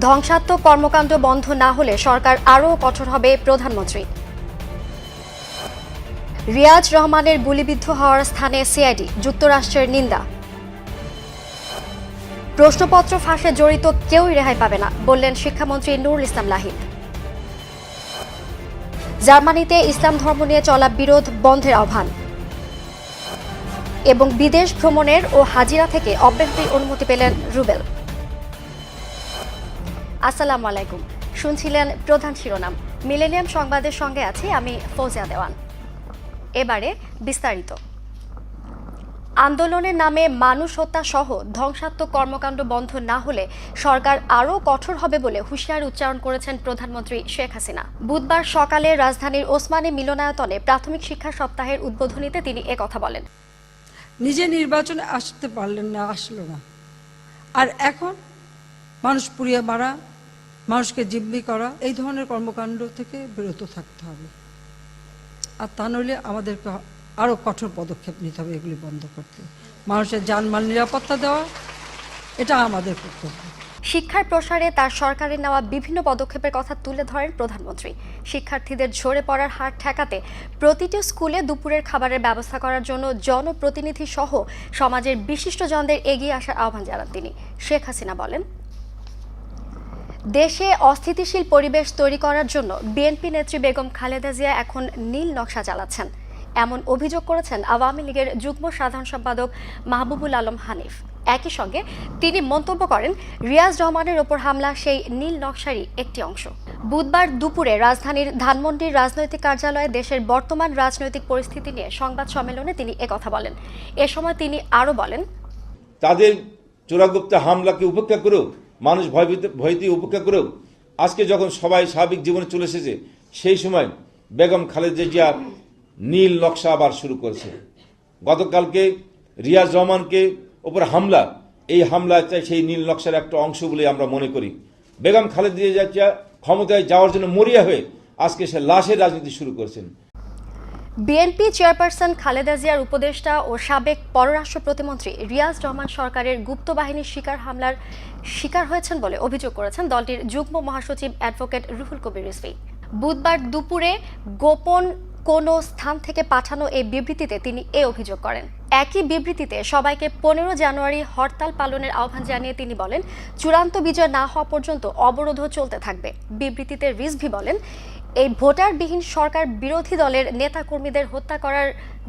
ধ্বংসাত্মক কর্মকাণ্ড বন্ধ না হলে সরকার আরও কঠোর হবে প্রধানমন্ত্রী। রিয়াজ রহমানের গুলিবিদ্ধ হওয়ার স্থানে সিআইডি, যুক্তরাষ্ট্রের নিন্দা। প্রশ্নপত্র ফাঁসে জড়িত কেউই রেহাই পাবে না, বললেন শিক্ষামন্ত্রী নুরুল ইসলাম লাহিদ। জার্মানিতে ইসলাম ধর্ম নিয়ে চলা বিরোধ বন্ধের আহ্বান এবং বিদেশ ভ্রমণের ও হাজিরা থেকে অব্যাহতির অনুমতি পেলেন রুবেল। আসসালামু আলাইকুম, শুনছিলেন প্রধান শিরোনাম। মিলেনিয়াম সংবাদের সঙ্গে আছি আমি ফৌজিয়া দেওয়ান। এবারে বিস্তারিত। আন্দোলনের নামে মানুষ হত্যা সহ ধ্বংসাত্মক কর্মকাণ্ড বন্ধ না হলে সরকার আরও কঠোর হবে বলে হুঁশিয়ারি উচ্চারণ করেছেন প্রধানমন্ত্রী শেখ হাসিনা। বুধবার সকালে রাজধানীর ওসমানী মিলনায়তনে প্রাথমিক শিক্ষা সপ্তাহের উদ্বোধনীতে তিনি একথা বলেন। নিজে নির্বাচনে আসতে পারলেন না, আসলো না, আর এখন মানুষ পুড়িয়ে মারা, মানুষকে জিম্মি করা, এই ধরনের কর্মকাণ্ড থেকে বিরত থাকতে হবে। আর তা নইলে আমাদেরকে আরও কঠোর পদক্ষেপ নিতে হবে এগুলি বন্ধ করতে। মানুষের জানমাল নিরাপত্তা দেওয়া, এটা আমাদের কর্তব্য। শিক্ষার প্রসারে তার সরকারের নেওয়া বিভিন্ন পদক্ষেপের কথা তুলে ধরেন প্রধানমন্ত্রী। শিক্ষার্থীদের ঝরে পড়ার হার ঠেকাতে প্রতিটি স্কুলে দুপুরের খাবারের ব্যবস্থা করার জন্য জনপ্রতিনিধি সহ সমাজের বিশিষ্টজনদের এগিয়ে আসার আহ্বান জানান তিনি। শেখ হাসিনা বলেন, দেশে অস্থিতিশীল পরিবেশ তৈরি করার জন্য বিএনপি নেত্রী বেগম খালেদা জিয়া এখন নীল নকশা চালাচ্ছেন, এমন অভিযোগ করেছেন আওয়ামী লীগের যুগ্ম সাধারণ সম্পাদক মাহবুবুল আলম হানিফ। একই সঙ্গে তিনি মন্তব্য করেন, রিয়াজ রহমানের ওপর হামলা সেই নীল নকশারই একটি অংশ। বুধবার দুপুরে রাজধানীর ধানমন্ডির রাজনৈতিক কার্যালয়ে দেশের বর্তমান রাজনৈতিক পরিস্থিতি নিয়ে সংবাদ সম্মেলনে তিনি একথা বলেন। এ সময় তিনি আরও বলেন, তাদের চোরাগুপ্ত হামলাকে উপেক্ষা করেও, মানুষ ভয়তে উপেক্ষা করেও আজকে যখন সবাই স্বাভাবিক জীবনে চলে এসেছে, সেই সময় বেগম খালেদা জিয়া নীল নকশা আবার শুরু করেছে। গতকালকে রিয়াজ রহমানকে ওপর হামলা, এই হামলা সেই নীল নকশার একটা অংশ বলে আমরা মনে করি। বেগম খালেদা জিয়া ক্ষমতায় যাওয়ার জন্য মরিয়া হয়ে আজকে সে লাশের রাজনীতি শুরু করেছেন। বিএনপি চেয়ারপারসন খালেদা জিয়ার উপদেষ্টা ও সাবেক পররাষ্ট্র প্রতিমন্ত্রী রিয়াজ রহমান সরকারের গুপ্ত বাহিনীর হামলার শিকার হয়েছেন বলে অভিযোগ করেছেন দলটির যুগ্ম মহাসচিব অ্যাডভোকেট রুহুল কবির রিজভী। বুধবার দুপুরে গোপন কোনো স্থান থেকে পাঠানো এই বিবৃতিতে তিনি এ অভিযোগ করেন। একই বিবৃতিতে সবাইকে 15 জানুয়ারি হরতাল পালনের আহ্বান জানিয়ে তিনি বলেন, চূড়ান্ত বিজয় না হওয়া পর্যন্ত অবরোধও চলতে থাকবে। বিবৃতিতে রিজভী বলেন, এই ভোটারবিহীন সরকার বিরোধী দলের নেতাকর্মীদের হত্যা করার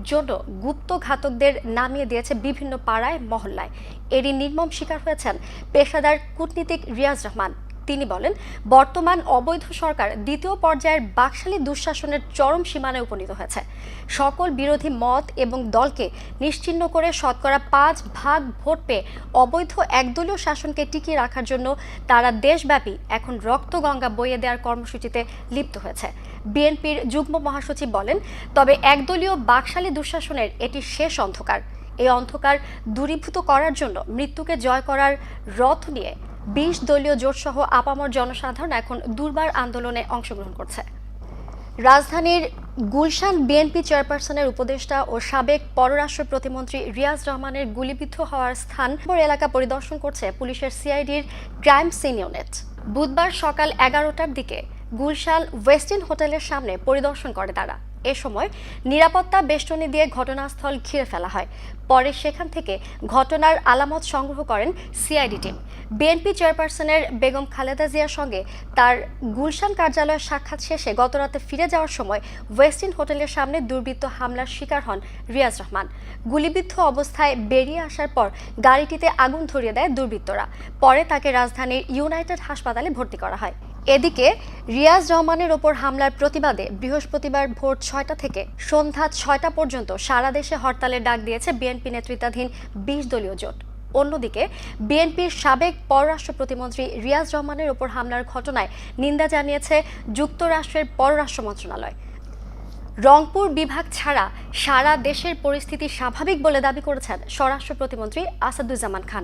জন্য গুপ্ত ঘাতকদের নামিয়ে দিয়েছে বিভিন্ন পাড়ায় মহল্লায়। এরই নির্মম শিকার হয়েছেন পেশাদার কূটনীতিক রিয়াজ রহমান। তিনি বলেন, বর্তমান অবৈধ সরকার দ্বিতীয় পর্যায়ের বাকশালী দুঃশাসনের চরম সীমানায় উপনীত হয়েছে। সকল বিরোধী মত এবং দলকে নিশ্চিহ্ন করে শতকরা 5 ভাগ ভোট পেয়ে অবৈধ একদলীয় শাসনকে টিকিয়ে রাখার জন্য তারা দেশব্যাপী এখন রক্তগঙ্গা বইয়ে দেওয়ার কর্মসূচিতে লিপ্ত হয়েছে। বিএনপির যুগ্ম মহাসচিব বলেন, তবে একদলীয় বাকশালী দুঃশাসনের এটি শেষ অন্ধকার। এই অন্ধকার দূরীভূত করার জন্য মৃত্যুকে জয় করার রথ নিয়ে 20 দলীয় জোটসহ আপামর জনসাধারণ এখন দুর্বার আন্দোলনে অংশগ্রহণ করছে। রাজধানীর গুলশান বিএনপি চেয়ারপারসনের উপদেষ্টা ও সাবেক পররাষ্ট্র প্রতিমন্ত্রী রিয়াজ রহমানের গুলিবিদ্ধ হওয়ার স্থান এলাকা পরিদর্শন করছে পুলিশের সিআইডির ক্রাইম সিন ইউনিট। বুধবার সকাল 11টার দিকে গুলশান ওয়েস্টিন হোটেলের সামনে পরিদর্শন করে তারা। এ সময় নিরাপত্তা বেষ্টনী দিয়ে ঘটনাস্থল ঘিরে ফেলা হয়। পরে সেখান থেকে ঘটনার আলামত সংগ্রহ করেন সিআইডি টিম। বিএনপি চেয়ারপারসনের বেগম খালেদা জিয়ার সঙ্গে তার গুলশান কার্যালয়ের সাক্ষাৎ শেষে গতরাতে ফিরে যাওয়ার সময় ওয়েস্টিন হোটেলের সামনে দুর্বৃত্ত হামলার শিকার হন রিয়াজ রহমান। গুলিবিদ্ধ অবস্থায় বেরিয়ে আসার পর গাড়িটিতে আগুন ধরিয়ে দেয় দুর্বৃত্তরা। পরে তাকে রাজধানীর ইউনাইটেড হাসপাতালে ভর্তি করা হয়। এদিকে রিয়াজ রহমানের ওপর হামলার প্রতিবাদে বৃহস্পতিবার ভোর 6টা থেকে সন্ধ্যা 6টা পর্যন্ত সারা দেশে হরতালের ডাক দিয়েছে বিএনপি নেতৃত্বাধীন 20 দলীয় জোট। অন্যদিকে বিএনপির সাবেক পররাষ্ট্র প্রতিমন্ত্রী রিয়াজ রহমানের ওপর হামলার ঘটনায় নিন্দা জানিয়েছে যুক্তরাষ্ট্রের পররাষ্ট্র মন্ত্রণালয়। রংপুর বিভাগ ছাড়া সারা দেশের পরিস্থিতি স্বাভাবিক বলে দাবি করেছেন স্বরাষ্ট্র প্রতিমন্ত্রী আসাদুজ্জামান খান।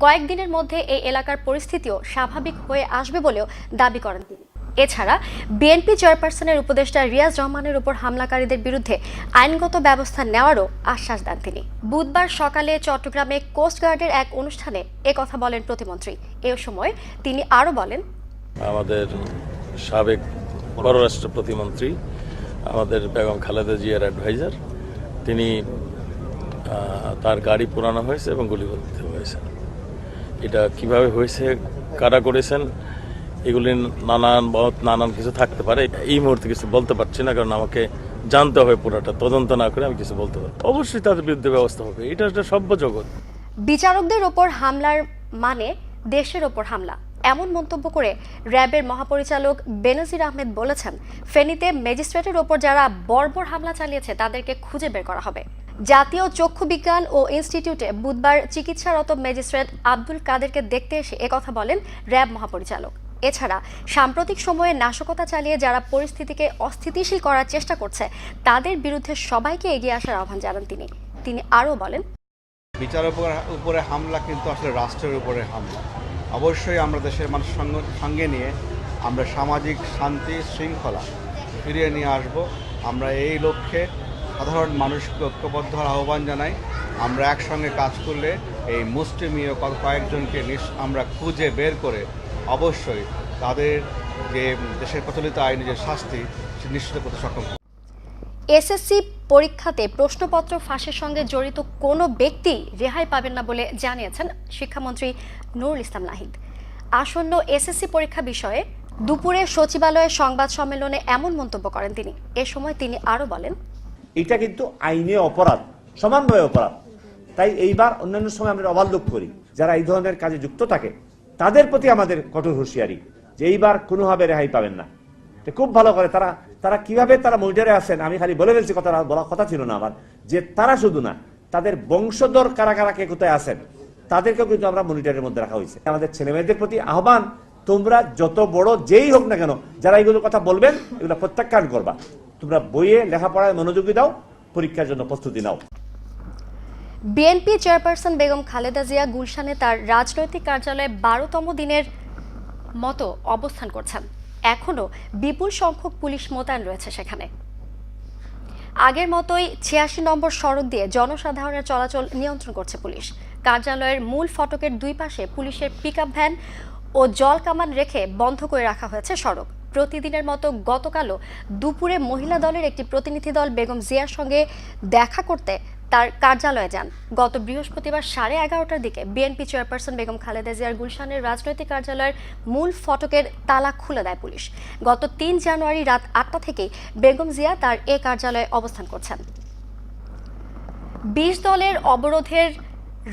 কয়েকদিনের মধ্যে এই এলাকার পরিস্থিতিও স্বাভাবিক হয়ে আসবে বলেও দাবি করেন তিনি। এছাড়া বিএনপি চেয়ারপারসনের উপদেষ্টা রিয়াজ রহমানের উপর হামলাকারীদের বিরুদ্ধে আইনগত ব্যবস্থা নেওয়ারও আশ্বাস দেন তিনি। বুধবার সকালে চট্টগ্রামে কোস্টগার্ডের এক অনুষ্ঠানে একথা বলেন প্রতিমন্ত্রী। এ সময় তিনি আরও বলেন, আমাদের সাবেক পররাষ্ট্র প্রতিমন্ত্রী, আমাদের বেগম খালেদা জিয়ার অ্যাডভাইজার, তিনি তার গাড়ি পোড়ানো হয়েছে এবং গুলিবিদ্ধ হয়েছে। এটা কিভাবে হয়েছে, কারা করেছেন, এগুলি নানান কিছু থাকতে পারে। এই মুহূর্তে কিছু বলতে পারছি না, কারণ আমাকে জানতে হবে পুরোটা, তদন্ত না করে আমি কিছু বলতে পারবো। অবশ্যই তাদের বিরুদ্ধে ব্যবস্থা হবে, এটা একটা সভ্য জগৎ। বিচারকদের ওপর হামলার মানে দেশের ওপর হামলা, এমন মন্তব্য করে র্যাবের মহাপরিচালক বেনজির আহমেদ বলেছেন, ফেনীতে ম্যাজিস্ট্রেটের ওপর যারা বর্বর হামলা চালিয়েছে তাদেরকে খুঁজে বের করা হবে। জাতীয় চক্ষু বিজ্ঞান ও ইনস্টিটিউটে বুধবার চিকিৎসারত ম্যাজিস্ট্রেট আব্দুল কাদেরকে দেখতে এসে একথা বলেন র্যাব মহাপরিচালক। এছাড়া সাম্প্রতিক সময়ে নাশকতা চালিয়ে যারা পরিস্থিতিকে অস্থিতিশীল করার চেষ্টা করছে তাদের বিরুদ্ধে সবাইকে এগিয়ে আসার আহ্বান জানান তিনি আরও বলেন, বিচারের উপরে হামলা কিন্তু আসলে রাষ্ট্রের উপরে হামলা। অবশ্যই আমরা দেশের মানুষের সঙ্গে নিয়ে আমরা সামাজিক শান্তি শৃঙ্খলা ফিরিয়ে নিয়ে আসব। আমরা এই লক্ষ্যে সাধারণ মানুষকে ঐক্যবদ্ধ হওয়ার আহ্বান জানাই। আমরা একসঙ্গে কাজ করলে এই মুষ্টিমেয় কয়েকজনকে আমরা খুঁজে বের করে অবশ্যই তাদের যে দেশের প্রচলিত আইনে যে শাস্তি নিশ্চিত করতে সক্ষম। এসএসসি পরীক্ষাতে প্রশ্নপত্র ফাঁসের সঙ্গে জড়িত কোনো ব্যক্তি রেহাই পাবেন না বলে জানিয়েছেন শিক্ষামন্ত্রী নুরুল ইসলাম নাহিদ। আসন্ন এসএসসি পরীক্ষা বিষয়ে দুপুরে সচিবালয়ের সংবাদ সম্মেলনে এমন মন্তব্য করেন তিনি। এ সময় তিনি আরও বলেন, এটা কিন্তু আইনে অপরাধ, সমানভাবে অপরাধ। তাই এইবার অন্যান্য সময় আমরা অবাল্য করি, যারা এই ধরনের কাজে যুক্ত থাকে তাদের প্রতি আমাদের কঠোর হুঁশিয়ারি যে এইবার কোনোভাবে রেহাই পাবেন না। খুব ভালো করে তারা কিভাবে তারা মনিটরে আছেন, আমি খালি বলে ফেলছি, কথা বলা কথা ছিল না আমার, যে তারা শুধু না, তাদের বংশধর কারা কারা কে কোথায় আছেন তাদেরকেও কিন্তু আমরা মনিটরের মধ্যে রাখা হয়েছে। আমাদের ছেলেমেয়েদের প্রতি আহ্বান, তোমরা যত বড় যেই হোক না কেন, যারা এইগুলোর কথা বলবেন এগুলো প্রত্যাখ্যান করবা। তোমরা বইয়ে লেখাপড়ায় মনোযোগী দাও, পরীক্ষার জন্য প্রস্তুতি নাও। বিএনপি চেয়ারপারসন বেগম খালেদা জিয়া গুলশানে তার রাজনৈতিক কার্যালয়ে 12তম দিনের মতো অবস্থান করছেন। এখনও বিপুল সংখ্যক পুলিশ মোতায়েন রয়েছে সেখানে। আগের মতোই 86 নম্বর সড়ক দিয়ে জনসাধারণের চলাচল নিয়ন্ত্রণ করছে পুলিশ। কার্যালয়ের মূল ফটকের দুই পাশে পুলিশের পিকআপ ভ্যান ও জল কামান রেখে বন্ধ করে রাখা হয়েছে সড়ক। প্রতিদিনের মতো গতকালও দুপুরে মহিলা দলের একটি প্রতিনিধি দল বেগম জিয়ার সঙ্গে দেখা করতে তার কার্যালয়ে যান। গত বৃহস্পতিবার 11:30টার দিকে বিএনপি চেয়ারপারসন বেগম খালেদা জিয়ার গুলশানের রাজনৈতিক কার্যালয়ের মূল ফটকের তালা খুলে দেয় পুলিশ। গত 3 জানুয়ারি রাত 8টা থেকেই বেগম জিয়া তার এ কার্যালয়ে অবস্থান করছেন। 20 দলের অবরোধের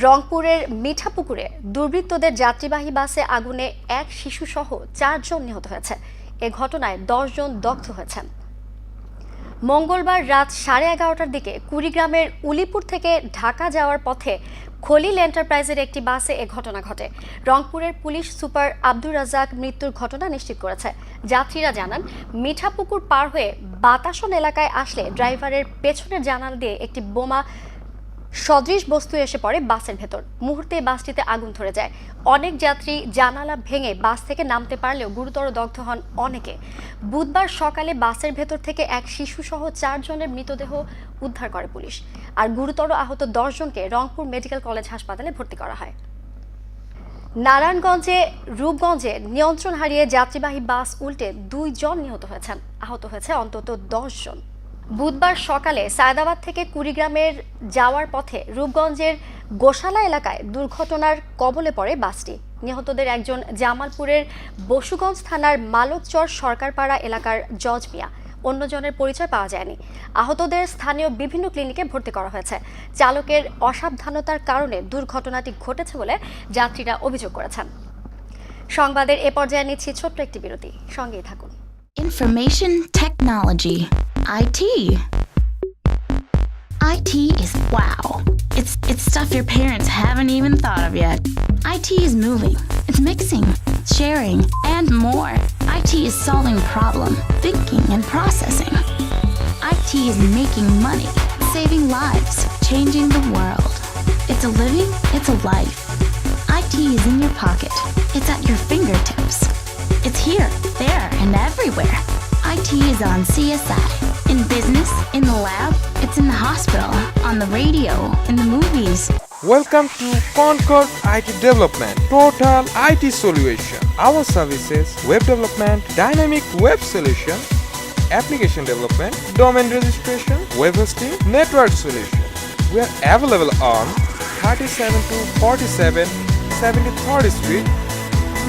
রংপুরের মিঠাপুকুরে দুর্বৃত্তদের যাত্রীবাহী বাসে আগুনে এক শিশুসহ 4 জন নিহত হয়েছে। এ ঘটনায় 10 জন দগ্ধ হয়েছেন। মঙ্গলবার রাত 11:30টার দিকে কুড়িগ্রামের উলিপুর থেকে ঢাকা যাওয়ার পথে খলিল এন্টারপ্রাইজের একটি বাসে এ ঘটনা ঘটে। রংপুরের পুলিশ সুপার আব্দুর রাজ্জাক মৃত্যুর ঘটনা নিশ্চিত করেছে। যাত্রীরা জানান, মিঠাপুকুর পার হয়ে বাতাসন এলাকায় আসলে ড্রাইভারের পেছনের জানালা দিয়ে একটি বোমা সদৃশ বস্তু এসে পড়ে বাসের ভেতর। মুহূর্তে বাসটিতে আগুন ধরে যায়। অনেক যাত্রী জানালা ভেঙে বাস থেকে নামতে পারলেও গুরুতর দগ্ধ হন অনেকে। বুধবার সকালে বাসের ভেতর থেকে এক শিশুসহ 4 জনের মৃতদেহ উদ্ধার করে পুলিশ। আর গুরুতর আহত 10 জনকে রংপুর মেডিকেল কলেজ হাসপাতালে ভর্তি করা হয়। নারায়ণগঞ্জে রূপগঞ্জে নিয়ন্ত্রণ হারিয়ে যাত্রীবাহী বাস উল্টে 2 জন নিহত হয়েছেন। আহত হয়েছে অন্তত 10 জন। বুধবার সকালে সায়দাবাদ থেকে কুড়িগ্রামের যাওয়ার পথে রূপগঞ্জের গোশালা এলাকায় দুর্ঘটনার কবলে পড়ে বাসটি। নিহতদের একজন জামালপুরের বসুগঞ্জ থানার মালকচর সরকারপাড়া এলাকার জজ মিয়া, অন্যজনের পরিচয় পাওয়া যায়নি। আহতদের স্থানীয় বিভিন্ন ক্লিনিকে ভর্তি করা হয়েছে। চালকের অসাবধানতার কারণে দুর্ঘটনাটি ঘটেছে বলে যাত্রীরা অভিযোগ করেছেন। সংবাদের এ পর্যায়ে নিচ্ছি ছোট্ট একটি বিরতি, সঙ্গেই থাকুন। Information technology. IT. IT is wow. It's stuff your parents haven't even thought of yet. IT is moving. It's mixing, sharing, and more. IT is solving problem, thinking, and processing. IT is making money, saving lives, changing the world. It's a living, it's a life. IT is in your pocket. It's at your fingertips. It's here, there, and everywhere. IT is on CSI. In business, in the lab, it's in the hospital, on the radio, in the movies. Welcome to Concord IT Development, Total IT Solution. Our services: web development, dynamic web solution, application development, domain registration, web hosting, network solution. We are available on 37 to 47 73rd Street,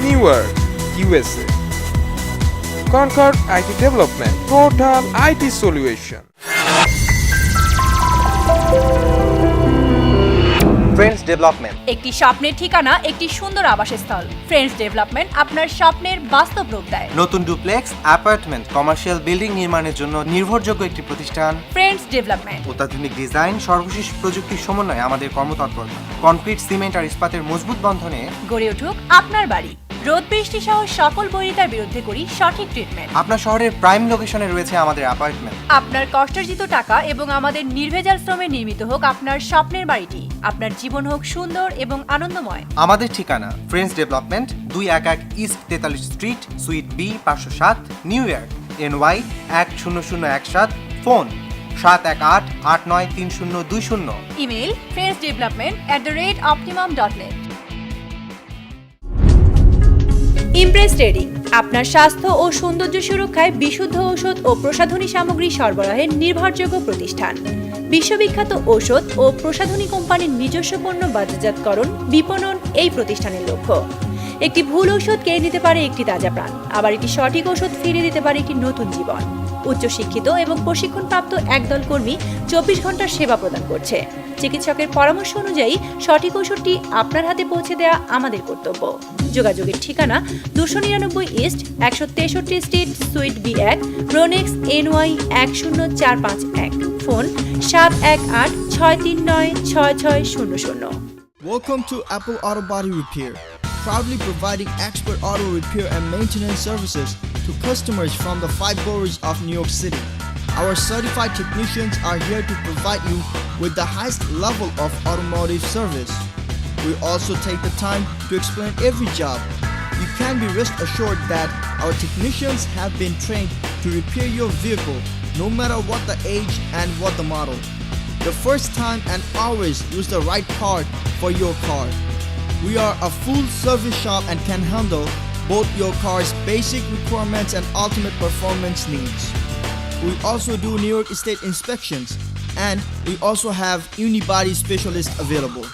Newark, USA. Concord IT Development, Total IT Solution. Friends development একটি স্বপ্নের ঠিকানা, একটি সুন্দর আবাসস্থল। Friends development আপনার স্বপ্নের বাস্তব রূপ দেয়। নতুন ডুপ্লেক্স, অ্যাপার্টমেন্ট, কমার্শিয়াল বিল্ডিং নির্মাণের জন্য নির্ভরযোগ্য একটি প্রতিষ্ঠান। Friends development. অত্যাধুনিক ডিজাইন, সর্বশেষ প্রযুক্তির সমন্বয়ে আমাদের কর্মতৎপরতা কনক্রিট, সিমেন্ট আর ইস্পাতের মজবুত বন্ধনে গড়ে উঠুক আপনার বাড়ি। রোদ বৃষ্টি সহ সকল বৈরিতার বিরুদ্ধে করি সঠিক ট্রিটমেন্ট। আপনার শহরের প্রাইম লোকেশনে রয়েছে আমাদের অ্যাপার্টমেন্ট। আপনার কষ্টার্জিত টাকা এবং আমাদের নির্ভেজাল শ্রমে নির্মিত হোক আপনার স্বপ্নের বাড়িটি। আপনার জীবন হোক সুন্দর এবং আনন্দময়। আমাদের ঠিকানা Friends Development, 211 east 43 street, suite B, 507, New York, NY 10017, phone 718-893020। Email friendsdevelopment@optimum.net। Impress Trading আপনার স্বাস্থ্য ও সৌন্দর্য সুরক্ষায় বিশুদ্ধ ঔষধ ও প্রসাধনী সামগ্রী সরবরাহের নির্ভরযোগ্য প্রতিষ্ঠান। বিশ্ববিখ্যাত ঔষধ ও প্রসাধনী কোম্পানির নিজস্ব পণ্য বাজারজাতকরণ, বিপণন এই প্রতিষ্ঠানের লক্ষ্য। একটি ভুল ঔষধ কেড়ে নিতে পারে একটি তাজা প্রাণ, আবার একটি সঠিক ঔষধ ফিরিয়ে দিতে পারে একটি নতুন জীবন। উচ্চশিক্ষিত এবং প্রশিক্ষণপ্রাপ্ত একদল কর্মী 24 ঘন্টার সেবা প্রদান করছে। চিকিৎসকের পরামর্শ অনুযায়ী সঠিক ঔষধটি আপনার হাতে পৌঁছে দেওয়া আমাদের কর্তব্য। যোগাযোগের ঠিকানা 299 east 163 street, sweet B1, রোনেক্স, NY 10451, phone 718-639-6600। Welcome to Apple Auto Body Repair, proudly providing expert auto repair and maintenance services to customers from the 5 boroughs of New York City. Our certified technicians are here to provide you with the highest level of automotive service. We also take the time to explain every job. You can be rest assured that our technicians have been trained to repair your vehicle, no matter what the age and what the model. The first time and always use the right part for your car. We are a full service shop and can handle both your car's basic requirements and ultimate performance needs. We also do New York State inspections, and we also have unibody specialists available.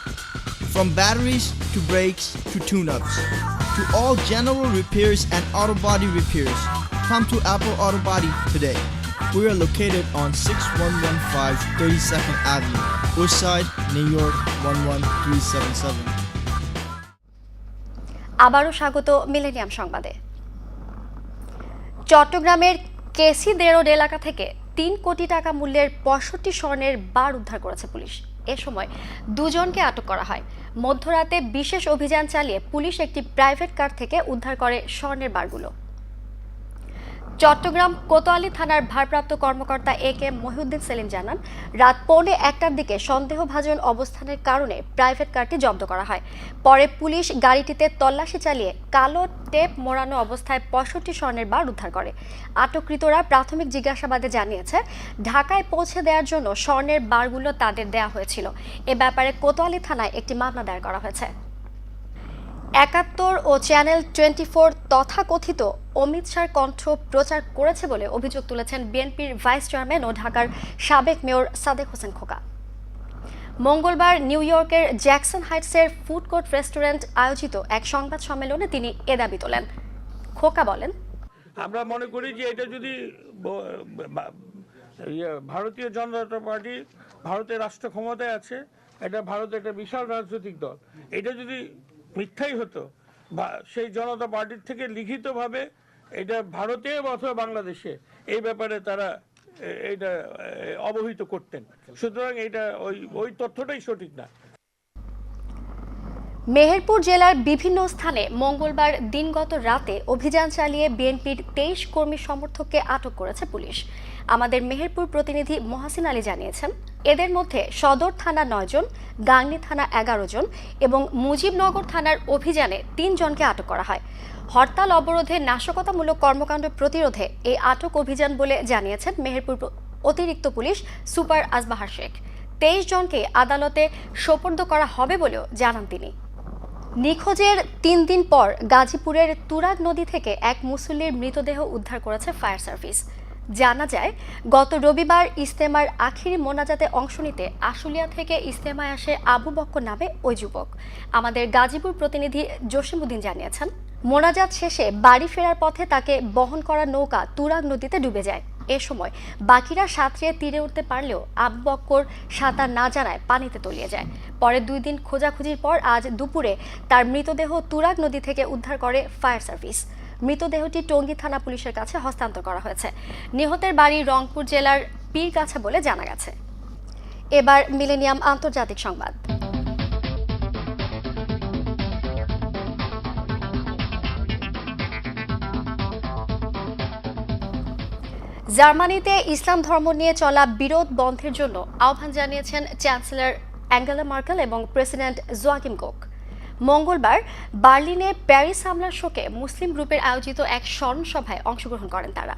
From batteries to brakes to tune-ups, to all general repairs and auto body repairs, come to Apple Auto Body today. We are located on 6115 32nd Avenue, Woodside, New York 11377. আবারও স্বাগত millennium সংবাদে। চট্টগ্রামের কেসিদে road এলাকা থেকে 3 কোটি টাকা মূল্যের 65 স্বর্ণের বার উদ্ধার করেছে পুলিশ। এ সময় 2 জনকে আটক করা হয়। মধ্যরাতে বিশেষ অভিযান চালিয়ে পুলিশ একটি প্রাইভেট কার থেকে উদ্ধার করে স্বর্ণের বারগুলো। চট্টগ্রাম কোতোয়ালি থানার ভারপ্রাপ্ত কর্মকর্তা AK মহিউদ্দিন সেলিম জানান, রাত 1:45টার দিকে সন্দেহভাজন অবস্থানের কারণে প্রাইভেট কারটি জব্দ করা হয়। পরে পুলিশ গাড়িটিতে তল্লাশি চালিয়ে কালো টেপ মোড়ানো অবস্থায় 65 স্বর্ণের বার উদ্ধার করে। আটককৃতরা প্রাথমিক জিজ্ঞাসাবাদে জানিয়েছে, ঢাকায় পৌঁছে দেওয়ার জন্য স্বর্ণের বারগুলো তাদের দেওয়া হয়েছিল। এ ব্যাপারে কোতোয়ালি থানায় একটি মামলা দায়ের করা হয়েছে। 71 ও চ্যানেল 24 তথাকথিত অমিত শাহর কণ্ঠ প্রচার করেছে বলে অভিযোগ তুলেছেন বিএনপির ভাইস চেয়ারম্যান ও ঢাকার সাবেক মেয়র সাদেক হোসেন খোকা। মঙ্গলবার নিউ ইয়র্কের জ্যাকসন হাইটসের ফুড কোর্ট রেস্টুরেন্ট আয়োজিত এক সংবাদ সম্মেলনে তিনি এ দাবি তোলেন। খোকা বলেন, আমরা মনে করি যে এটা যদি ভারতীয় জনতা পার্টি ভারতের রাষ্ট্র ক্ষমতায় আছে, এটা ভারতের একটা বিশাল রাজনৈতিক দল, এটা যদি মিথ্যাই হতো বা সেই জনতা পার্টির থেকে লিখিতভাবে এটা ভারতে অথবা বাংলাদেশে এই ব্যাপারে তারা এটা অবহিত করতেন। সুতরাং এটা ওই তথ্যটাই সঠিক না। মেহেরপুর জেলার বিভিন্ন স্থানে মঙ্গলবার দিনগত রাতে অভিযান চালিয়ে বিএনপির 23 কর্মী সমর্থককে আটক করেছে পুলিশ। আমাদের মেহেরপুর প্রতিনিধি মহাসিন আলী জানিয়েছেন, এদের মধ্যে সদর থানা 9 জন, গাংনী থানা 11 জন এবং মুজিবনগর থানার অভিযানে 3 জনকে আটক করা হয়। হরতাল অবরোধে নাশকতামূলক কর্মকাণ্ড প্রতিরোধে এই আটক অভিযান বলে জানিয়েছেন মেহেরপুর অতিরিক্ত পুলিশ সুপার আসবাহার শেখ। 23 জনকে আদালতে সোপর্দ করা হবে বলেও জানান তিনি। নিখোঁজের 3 দিন পর গাজীপুরের তুরাগ নদী থেকে এক মুসল্লির মৃতদেহ উদ্ধার করেছে ফায়ার সার্ভিস। জানা যায়, গত রবিবার ইজতেমার আখিরি মোনাজাতে অংশ নিতে আশুলিয়া থেকে ইজতেমায় আসে আবু বক্কর নামে ওই যুবক। আমাদের গাজীপুর প্রতিনিধি জসিমউদ্দিন জানিয়েছেন, মোনাজাত শেষে বাড়ি ফেরার পথে তাকে বহন করা নৌকা তুরাগ নদীতে ডুবে যায়। এ সময় বাকিরা সাঁতরিয়ে তীরে উঠতে পারলেও আবু বক্কর সাঁতার না জানায় পানিতে তলিয়ে যায়। পরে 2 দিন খোঁজাখুঁজির পর আজ দুপুরে তার মৃতদেহ তুরাগ নদী থেকে উদ্ধার করে ফায়ার সার্ভিস। মৃতদেহটি টঙ্গী থানা পুলিশের কাছে হস্তান্তর করা হয়েছে। নিহতের বাড়ি রংপুর জেলার পীরগাছা বলে জানা গেছে। এবার মিলেনিয়াম আন্তর্জাতিক সংবাদ। জার্মানিতে ইসলাম ধর্ম নিয়ে চলা বিরোধ বন্ধের জন্য আহ্বান জানিয়েছেন চ্যান্সেলর অ্যাঙ্গেলা মার্কেল এবং প্রেসিডেন্ট জোয়াকিম কোক। মঙ্গলবার বার্লিনে প্যারিস হামলার শোকে মুসলিম গ্রুপের আয়োজিত এক স্মরণ সভায় অংশগ্রহণ করেন তারা।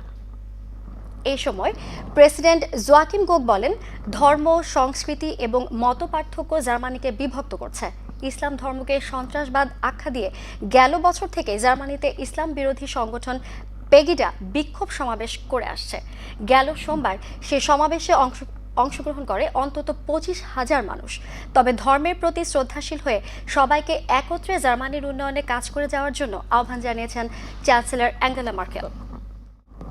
এই সময় প্রেসিডেন্ট জোয়াকিম কোক বলেন, ধর্ম, সংস্কৃতি এবং মতপার্থক্য জার্মানিকে বিভক্ত করছে। ইসলাম ধর্মকে সন্ত্রাসবাদ আখ্যা দিয়ে গেল বছর থেকে জার্মানিতে ইসলাম বিরোধী সংগঠন পেগিডা বিক্ষোভ সমাবেশ করে আসছে। গেল সোমবার সে সমাবেশে অংশগ্রহণ করে অন্তত 25,000 মানুষ। তবে ধর্মের প্রতি শ্রদ্ধাশীল হয়ে সবাইকে একত্রে জার্মানির উন্নয়নে কাজ করে যাওয়ার জন্য আহ্বান জানিয়েছেন chancellor Angela Merkel.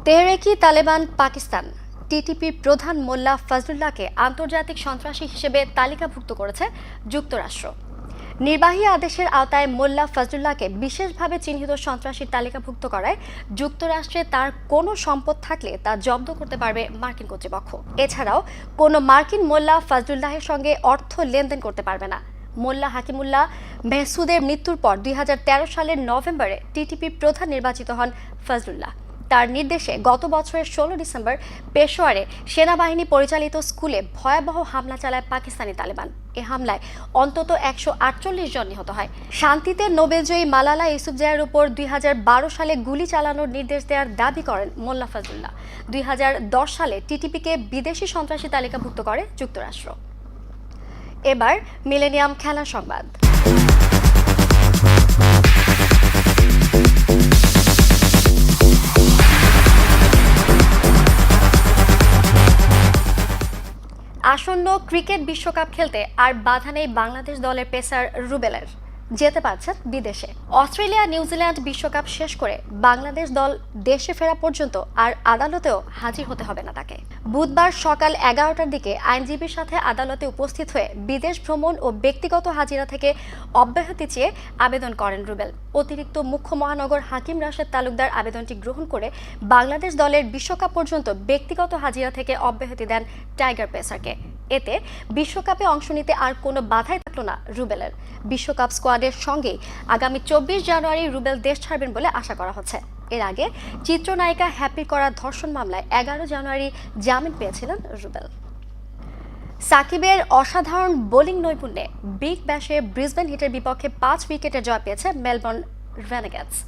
Tehrik-e Taliban Pakistan TTP প্রধান মোল্লা ফজলুল্লাহকে আন্তর্জাতিক সন্ত্রাসী হিসেবে তালিকাভুক্ত করেছে যুক্তরাষ্ট্র। নির্বাহী আদেশের আওতায় মোল্লা ফজলুল্লাহকে বিশেষভাবে চিহ্নিত সন্ত্রাসীর তালিকাভুক্ত করায় যুক্তরাষ্ট্রে তার কোনো সম্পদ থাকলে তা জব্দ করতে পারবে মার্কিন কর্তৃপক্ষ। এছাড়াও কোনো মার্কিন মোল্লা ফজলুল্লাহের সঙ্গে অর্থ লেনদেন করতে পারবে না। মোল্লা হাকিমুল্লাহ মেহসুদের মৃত্যুর পর 2013 সালের নভেম্বরে টিটিপি প্রধান নির্বাচিত হন ফজলুল্লাহ। তার নির্দেশে গত বছরের 16 ডিসেম্বর পেশোয়ারে সেনাবাহিনী পরিচালিত স্কুলে ভয়াবহ হামলা চালায় পাকিস্তানি তালেবান। এ হামলায় অন্তত 148 জন নিহত হয়। শান্তিতে নোবেলজয়ী মালালা ইউসুফজাইয়ের উপর 2012 সালে গুলি চালানোর নির্দেশ দেওয়ার দাবি করেন মোল্লা ফজলুল্লাহ। 2010 সালে টিটিপিকে বিদেশি সন্ত্রাসী তালিকাভুক্ত করে যুক্তরাষ্ট্র। এবার মিলেনিয়াম খেলা সংবাদ। আসন্ন ক্রিকেট বিশ্বকাপ খেলতে আর বাধা নেই বাংলাদেশ দলের পেসার রুবেলের। যেতে পারছেন বিদেশে। অস্ট্রেলিয়া নিউজিল্যান্ড বিশ্বকাপ শেষ করে বাংলাদেশ দল দেশে ফেরা পর্যন্ত আর আদালতেও হাজির হতে হবে না তাকে। বুধবার সকাল 11টার দিকে আইনজীবীর সাথে আদালতে উপস্থিত হয়ে বিদেশ ভ্রমণ ও ব্যক্তিগত হাজিরা থেকে অব্যাহতি চেয়ে আবেদন করেন রুবেল। অতিরিক্ত মুখ্য মহানগর হাকিম রাশেদ তালুকদার আবেদনটি গ্রহণ করে বাংলাদেশ দলের বিশ্বকাপ পর্যন্ত ব্যক্তিগত হাজিরা থেকে অব্যাহতি দেন টাইগার পেসারকে। এতে বিশ্বকাপে অংশ নিতে আর কোনো বাধাই থাকলো না রুবেলের। বিশ্বকাপ স্কোয়াডের সঙ্গে আগামী 24 জানুয়ারি রুবেল দেশ ছাড়বেন বলে আশা করা হচ্ছে। এর আগে চিত্রনায়িকা হ্যাপির করা ধর্ষণ মামলায় 11 জানুয়ারি জামিন পেয়েছিলেন রুবেল। সাকিবের অসাধারণ বোলিং নৈপুণ্যে বিগ ব্যাশে ব্রিসবেন হিটের বিপক্ষে 5 উইকেটে জয় পেয়েছে মেলবোর্ন রেনেগেডস।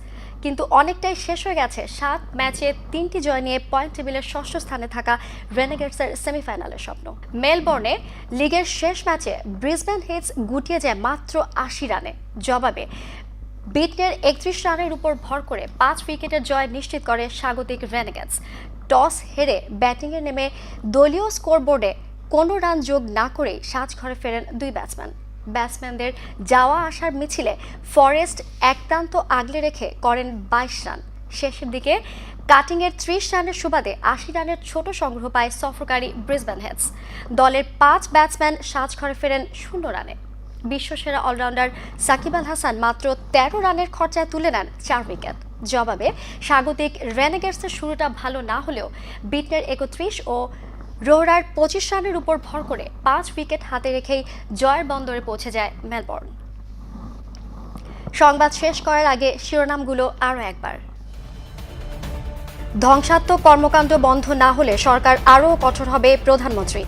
কিন্তু অনেকটাই শেষ হয়ে গেছে 7 ম্যাচে 3টি জয় নিয়ে পয়েন্ট টেবিলের 6ষ্ঠ স্থানে থাকা রেনেগেডসের সেমিফাইনালের স্বপ্ন। মেলবোর্নে লিগের শেষ ম্যাচে ব্রিসবেন হিটস গুটিয়ে যায় মাত্র 80 রানে। জবাবে বিটনের 31 রানের উপর ভর করে 5 উইকেটের জয় নিশ্চিত করে স্বাগতিক রেনেগেডস। টস হেরে ব্যাটিংয়ে নেমে দলীয় স্কোরবোর্ডে কোনো রান যোগ না করেই সাজঘরে ফেরেন 2 ব্যাটসম্যান। ব্যাটসম্যানদের যাওয়া আসার মিছিলে ফরেস্ট এক প্রান্ত আগলে রেখে করেন 22 রান। শেষের দিকে কাটিংয়ের 30 রানের সুবাদে 80 রানের ছোট সংগ্রহ পায় সফরকারী ব্রিসবেন হিটস। দলের 5 ব্যাটসম্যান সাজঘরে ফেরেন 0 রানে। বিশ্বসেরা অলরাউন্ডার সাকিব আল হাসান মাত্র 13 রানের খরচায় তুলে নেন 4 উইকেট। জবাবে স্বাগতিক রেনেগেডসের শুরুটা ভালো না হলেও বিটনের 31 ও রোহরার 25 রানের উপর ভর করে 5 উইকেট হাতে রেখেই জয়ের বন্দরে পৌঁছে যায় মেলবোর্ন। সংবাদ শেষ করার আগে শিরোনামগুলো আরও একবার। ধ্বংসাত্মক কর্মকাণ্ড বন্ধ না হলে সরকার আরও কঠোর হবে প্রধানমন্ত্রী।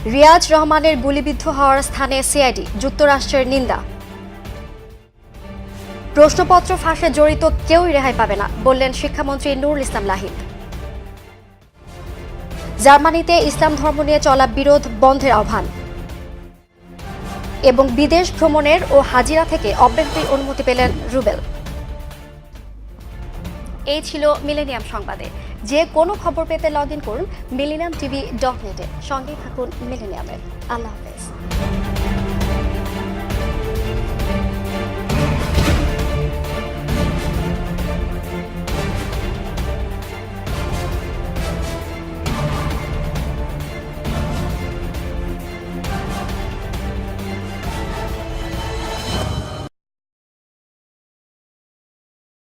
রিয়াজ রহমানের গুলিবিদ্ধ হওয়ার স্থানে সিআইডি, যুক্তরাষ্ট্রের নিন্দা। প্রশ্নপত্র ফাঁসে জড়িত কেউই রেহাই পাবে না, বললেন শিক্ষামন্ত্রী নুরুল ইসলাম লাহিদ। জার্মানিতে ইসলাম ধর্ম নিয়ে চলা বিরোধ বন্ধের আহ্বান এবং বিদেশ ভ্রমণের ও হাজিরা থেকে অব্যাহতির অনুমতি পেলেন রুবেল। এই ছিল মিলেনিয়াম সংবাদে। যে কোনো খবর পেতে লগ ইন করুন millenniumtv.net। সঙ্গেই থাকুন মিলেনিয়ামের। আল্লাহ হাফেজ।